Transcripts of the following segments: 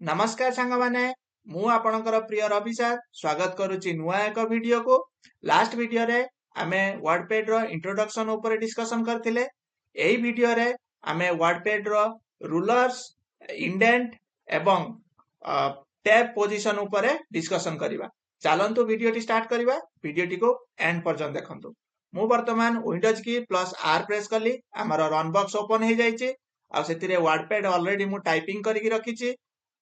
नमस्कार सांग माने मु आपणकर प्रिय रवि सर स्वागत करुच्ची नुआ एक वीडियो को। लास्ट वीडियो रे आमे वर्डपैड रो इंट्रोडक्शन ऊपर डिस्कशन करथिले। एही वीडियो रे आमे वर्डपैड रो रूलर्स, इंडेंट एवं टैब पोजीशन ऊपर डिस्कशन करिवा। चलंतु वीडियो टी स्टार्ट करिवा। वीडियो टी को एंड पर्यंत देखंतु। मु वर्तमान विंडोज की प्लस आर प्रेस कली हमर रन बॉक्स ओपन हे जाईची आ सेतिरे वर्डपैड ऑलरेडी मु टाइपिंग करिकि रखिची।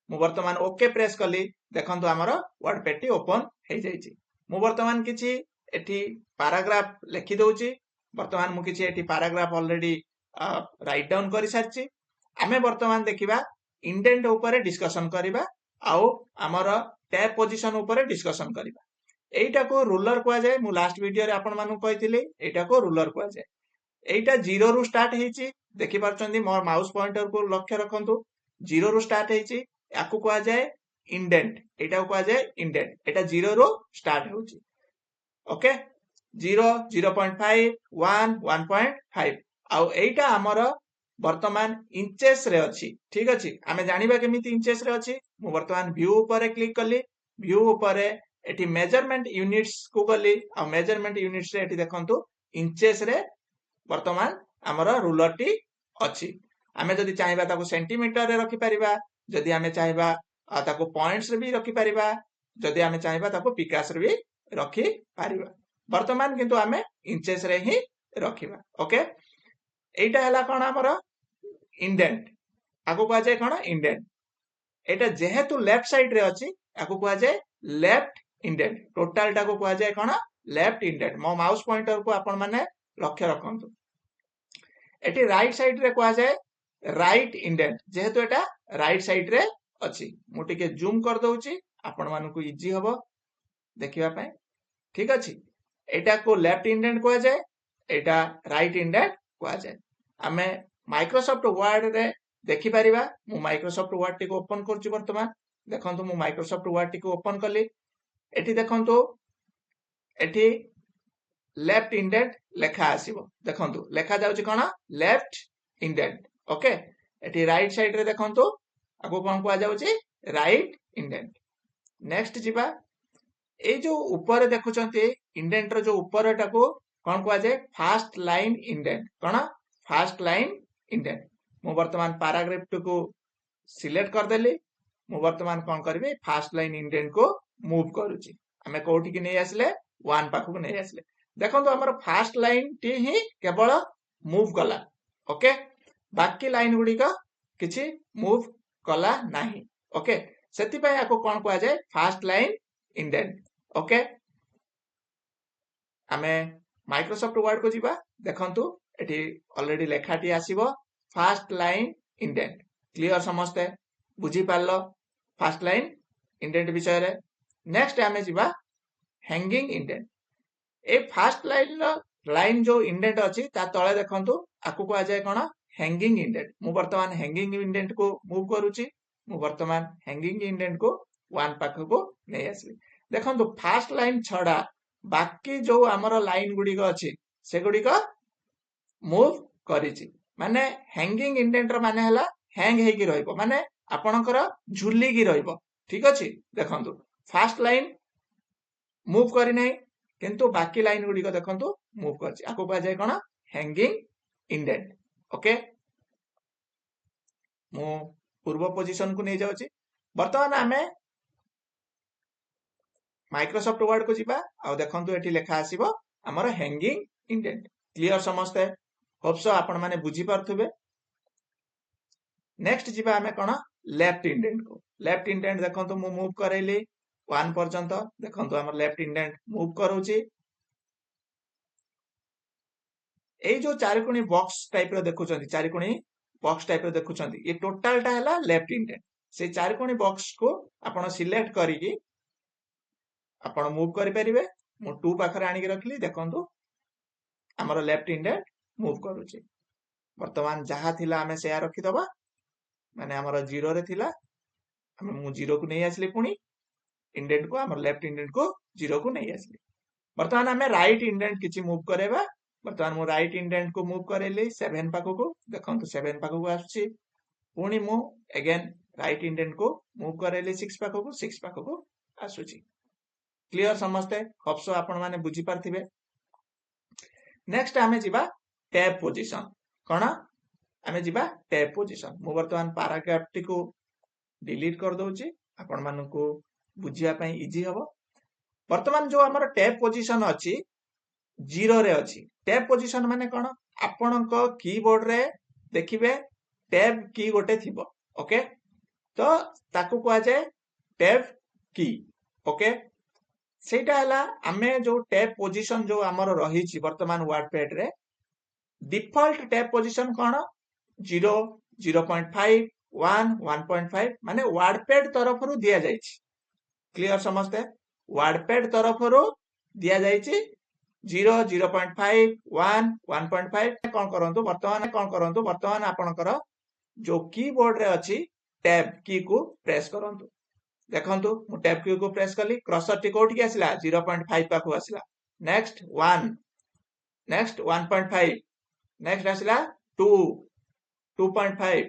मु वर्तमान ओके प्रेस कली देखंतु हमर वर्डपैड टी ओपन हे जाईची। मु वर्तमान किछि एठी पैराग्राफ लिखि दउची। वर्तमान मु किछि एठी पैराग्राफ ऑलरेडी राइट डाउन करि सारची। आमे वर्तमान देखिबा इंडेंट ऊपर डिस्कशन करिबा आउ हमर टैब पोजीशन ऊपर डिस्कशन करिबा। एइटा को रूलर कुआ जाय। मु लास्ट वीडियो रे आपण मानु कहिथिले एइटा को रूलर कुआ जाय। एइटा 0 रु स्टार्ट हेची। देखि पारचंदी मोर माउस पॉइंटर को लक्ष्य रखंतु। 0 रु स्टार्ट हेची याकू कुआ जाय इंडेंट। एटा कुआ जाय इंडेंट। एटा 0 रु स्टार्ट होची। ओके 0 0.5 1 1.5 आउ एइटा हमर वर्तमान इंचेस रे अछि। ठीक अछि। आमे जानिबा केमिति इंचेस रे अछि। मु वर्तमान व्यू ऊपर क्लिक कली। व्यू ऊपर एठी मेजरमेंट यूनिट्स को गली आ मेजरमेंट यूनिट्स रे एठी देखंतु इंचेस रे वर्तमान हमर रूलर टी अछि। आमे जदि चाहिबा ताको सेंटीमीटर रे रखि परिबा, जदि आमे चाहिबा ताको पॉइंट्स रे भी रखि परिबा, जदि आमे चाहिबा ताको पिकास रे भी रखि परिबा। वर्तमान किंतु आमे इंचेस रे ही रखिबा। ओके एइटा हला कोन हमर इंडेंट। आको कुआ जाय कोन इंडेंट। एटा जेहेतु लेफ्ट साइड रे अछि आको कुआ जाय लेफ्ट इंडेंट। टोटल टा को कुआ जाय कोन लेफ्ट इंडेंट। मो माउस पॉइंटर को आपण माने लक्ष्य रखंतु। एटी राइट साइड रे कुआ जाय राइट इंडेंट। जेहेतु एटा राइट साइड रे अछि मु टिके जूम कर दउची आपण मानु को इजी हबो देखिबा पय। ठीक अछि। एटा को लेफ्ट इंडेंट कुआ जाय, एटा राइट इंडेंट कुआ जाय। आमे माइक्रोसॉफ्ट वर्ड रे देखि परिबा। मु माइक्रोसॉफ्ट वर्ड टी को ओपन करछु। वर्तमान देखंतु मु माइक्रोसॉफ्ट वर्ड टी को ओपन कली। एठी देखंतु एठी लेफ्ट इंडेंट लेखा आसीबो। देखंतु लेखा जाउची कोन लेफ्ट इंडेंट। ओके एठी राइट साइड रे देखंतु आको कोन कुआ जाउची राइट इंडेंट। नेक्स्ट जिबा ए जो ऊपर देखुचंती इंडेंट रो जो ऊपर टाको कोन कुआ जाय फर्स्ट लाइन इंडेंट। कोन फर्स्ट लाइन इंडेंट। मु वर्तमान पैराग्राफ को सिलेक्ट कर देली। मु वर्तमान कोन करबे फर्स्ट लाइन इंडेंट को मूव करूची। हमें कोठी की नै आसले 1 पाखु नै आसले। देखंतु हमर फर्स्ट लाइन टी ही केवल मूव कला। ओके बाकी लाइन गुडी का किछि मूव कला नाही। ओके सेति पय आको कोन कुआ जाय फर्स्ट लाइन इंडेंट। ओके हमें माइक्रोसॉफ्ट वर्ड को जिबा। देखंतु एठी ऑलरेडी लेखाटी आसीबो फर्स्ट लाइन इंडेंट। क्लियर समस्ते बुझी पारलो फर्स्ट लाइन इंडेंट विषय रे। नेक्स्ट हमें जिबा हैंगिंग इंडेंट। ए फर्स्ट लाइन जो इंडेंट अछि ता तळे देखंतु आकु को आ जाय कोन हैंगिंग इंडेंट। मु वर्तमान हैंगिंग इंडेंट को मूव करूची। मु वर्तमान हैंगिंग इंडेंट को 1 पाख को नै आसली। देखंतु फर्स्ट लाइन छडा बाकी जो हमर लाइन गुडी को अछि से गुडी को मूव करिची। माने हैंगिंग इंडेंट रो माने हला हैंग हे की रहइबो, माने आपणकर झुली की रहइबो। ठीक अछि। देखंतु फर्स्ट लाइन मूव करि नै किंतु बाकी लाइन गुडी को देखंतु मूव करछि। आको कह जाय कोन हैंगिंग इंडेंट। ओके मु पूर्व पोजीशन को नै जाउछि। वर्तमान हमें माइक्रोसॉफ्ट वर्ड को जिबा आ देखंतु एठी लेखा आसीबो हमर हैंगिंग इंडेंट। क्लियर समस्ते होप सो आपण माने बुझी पारथुबे। नेक्स्ट जिबा हमें कोन लेफ्ट इंडेंट को। लेफ्ट इंडेंट देखंतु मु मूव करैली 1 पर्यंत। देखंतु हमर लेफ्ट इंडेंट मूव करूची। ए जो चारिकोणी बॉक्स टाइप रो देखुचंती, चारिकोणी बॉक्स टाइप रो देखुचंती, ये टोटल टा हला लेफ्ट इंडेंट। से चारिकोणी बॉक्स को आपण सिलेक्ट करिकि आपण मूव करि परिबे। मु 2 पाखरे आनी के रखली। देखंतु हमर लेफ्ट इंडेंट मूव करूची। वर्तमान जहा थिला हमें से रखि दबा। माने हमर 0 रे थिला हमें मु 0 को नै आसली। पुनी इंडेंट को हमर लेफ्ट इंडेंट को 0 को नै आसली। वर्तमान हमें राइट इंडेंट किछि मूव करेबा। वर्तमान मु राइट इंडेंट को मूव करेली 7 पाखो को। देखंतु 7 पाखो को आछी। पुनी मु अगेन राइट इंडेंट को मूव करेली 6 पाखक आसुची क्लियर समस्ते होप्स आपण माने बुझी पारथिबे नेक्स्ट आमे जिबा टैब पोजीशन कोन आमे जिबा टैब पोजीशन मु वर्तमान पैराग्राफ टी को डिलीट कर दोची आपण मानको बुझिया पई इजी हबो वर्तमान जो हमर टैब पोजीशन अछि 0 रे अछि टैब पोजीशन माने कोन आपणक कीबोर्ड रे देखिबे टैब की गोटे थिबो ओके तो ताकू को जाय टैब की ओके सेटा हला आमे जो टैब पोजीशन जो हमर रहिछि वर्तमान वर्डपैड रे डिफॉल्ट टैब पोजीशन कोन 0 0.5 1 1.5 माने वर्डपैड तरफरु दिया जाइछि क्लियर समझते वर्डपैड तरफरु दिया जाइछि 0 0.5 1 1.5 कोन करंतु वर्तमान आपनकर जो कीबोर्ड रे अछि टैब की को प्रेस करंतु देखंतु मु टैब की को प्रेस कली क्रसर टी कोठी आसिला 0.5 पाखु आसिला नेक्स्ट 1 नेक्स्ट 1.5 नेक्स्ट आसिला 2 2.5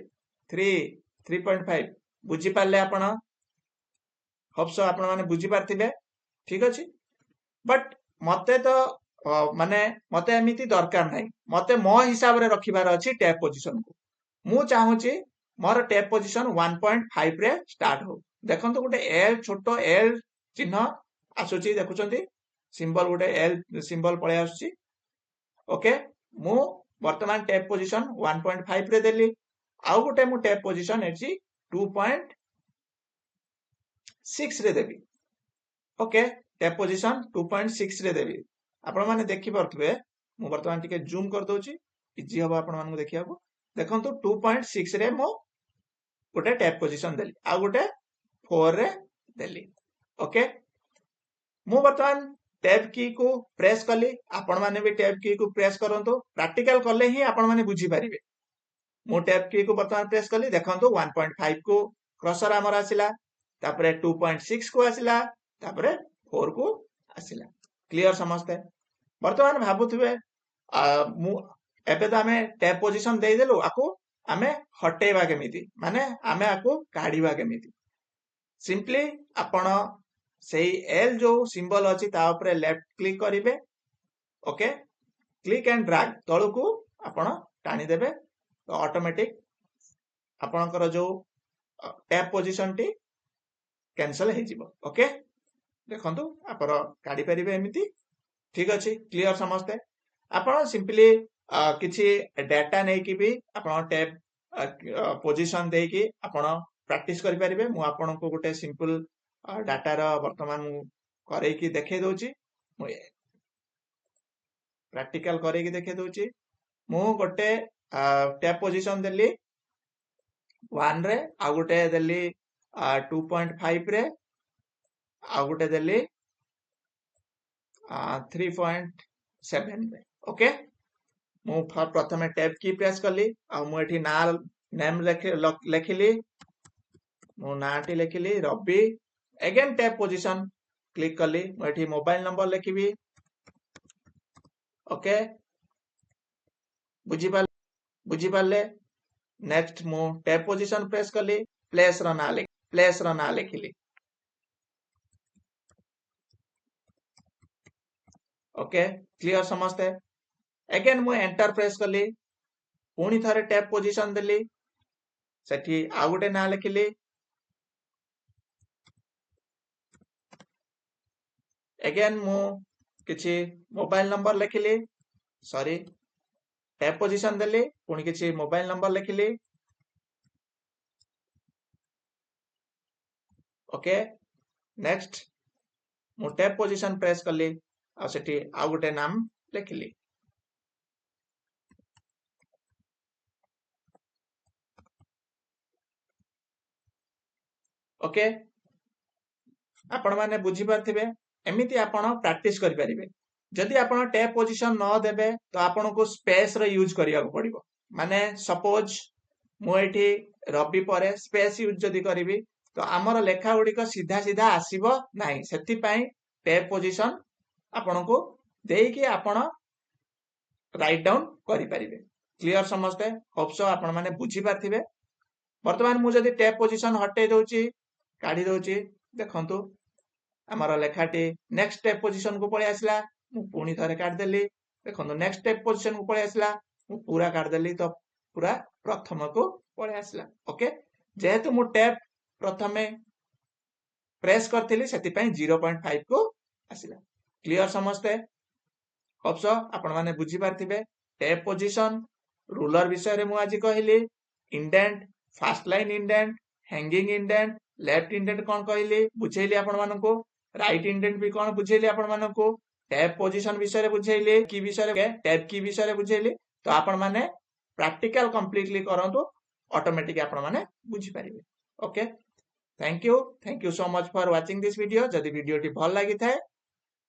3 3.5 बुझी पाले आपण होप्स आपण माने बुझी पारथिबे ठीक अछि बट मते तो माने मते एमिति दरकार नै मते मो हिसाब रे रखिबार अछि टैब पोजीशन को मु चाहूची मोर टैब पोजीशन 1.5 रे स्टार्ट हो देखंतु गोटे एल छोटो एल चिन्ह आसुची देखुचंती सिंबल गोटे एल सिंबल पळे आसुची ओके मु वर्तमान टैब पोजीशन 1.5 रे देली आउ गोटे मु टैब पोजीशन एची 2.6 रे देबी ओके टैब पोजीशन 2.6 रे देबी आपण माने देखि परथबे मु वर्तमान टिके जूम कर दोची इजी हबो आपण मानू देखियाबो देखंतु 2.6 रे मो गोटे टैब पोजीशन देली आ गोटे 4 रे देली ओके मु वर्तमान टैब की को प्रेस कली आपण माने भी टैब की को प्रेस करंतु प्रैक्टिकल करले ही आपण माने बुझी पारिबे मु टैब की को वर्तमान प्रेस कली देखंतु 1.5 को क्रसर हमर आसिला तापरे 2.6 को आसिला तापरे 4 को आसिला क्लियर समझते वर्तमान भाबुथिबे मु एबे तो आमे टैब पोजीशन देई देलु आको आमे हटेबा केमिति माने आमे आको काढीबा केमिति सिंपली आपण सेही एल जो सिंबल अछि ता ऊपर लेफ्ट क्लिक करिवे ओके क्लिक एंड ड्रैग तळु को आपण टाणी देबे तो ऑटोमेटिक आपणकर जो टैब पोजीशन टी कैंसिल हे जिवो ओके देखंतु आपण काढी परिबे एमिति ठीक अछि क्लियर समझते आपण सिंपली किछि डाटा नै कि भी आपण टैब पोजीशन दे कि आपण प्रैक्टिस करि परिबे मु आपण को गोटे सिंपल डाटा रा वर्तमान मु करे कि देखे दोची मु प्रैक्टिकल करे कि देखे दोची मु गोटे टैब पोजीशन देली 1 रे आ गोटे देली 2.5 रे आ गोटे देली 3.7 रे ओके मु प्रथमे टैब की प्रेस कली आ मु एठी ना नेम लेखिली मु नाटी लेखिली Ravi again tab position click कली मु एठी मोबाइल नंबर लेखिबी ओके बुझी पाले नेक्स्ट मु टैब पोजीशन प्रेस कली प्लेस रो ना लेखिली ओके क्लियर समझते अगेन मु एंटर प्रेस कली पुणी थारे टैब पोजीशन देली सेठी आ गोटे ना लेखिली अगेन मु किछि मोबाइल नंबर लेखिली सॉरी टैब पोजीशन देली पुणी किछि मोबाइल नंबर लेखिली ओके नेक्स्ट मु टैब पोजीशन प्रेस कली आ सेठी आ गोटे नाम लेखिली ओके आपण माने बुझी पारथिबे एमिति आपण प्रैक्टिस करि परिबे जदि आपण टैब पोजीशन न देबे तो आपण को स्पेस रे यूज करिया पड़िबो माने सपोज मु एठी रवि परे स्पेस यूज जदि करिवि तो हमर लेखा गुडी को सीधा सीधा आसीबो नाही सेति पई टैब पोजीशन आपण को देई कि आपण राइट डाउन करि परिबे क्लियर समझते होप सो आपण माने बुझी पारथिबे वर्तमान मु जदि टैब पोजीशन हटे दउची काढी दउची देखंतु आमर लेखाटी नेक्स्ट स्टेप पोजीशन को पळे आसला मु पुणी थरे काढ देली देखंतु नेक्स्ट स्टेप पोजीशन को पळे आसला मु पूरा काढ देली तो पूरा प्रथम को पळे आसला ओके जेहेतु मु टैब प्रथमे प्रेस करथिली सेति पई 0.5 को आसिला क्लियर समझते होप्स आपण माने बुझी पारथिबे टैब पोजीशन रूलर विषय रे मु आज कहली indent fast line indent hanging indent left indent कौन कहली बुझेली आपण मानको राइट इंडेंट भी कौन बुझेली आपण मानको टैब पोजीशन विषय रे बुझेली की विषय रे टैब की विषय रे बुझेली तो आपण माने प्रैक्टिकल कंप्लीटली करंतु ऑटोमेटिक आपण माने बुझी पारिबे okay thank you so much for watching this video जदि वीडियो टी भल लागि थाए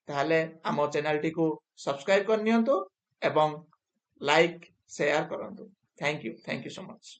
ताहले आम चैनल टी को सब्सक्राइब कर नियंतु एवं लाइक शेयर करंतु थैंक यू सो मच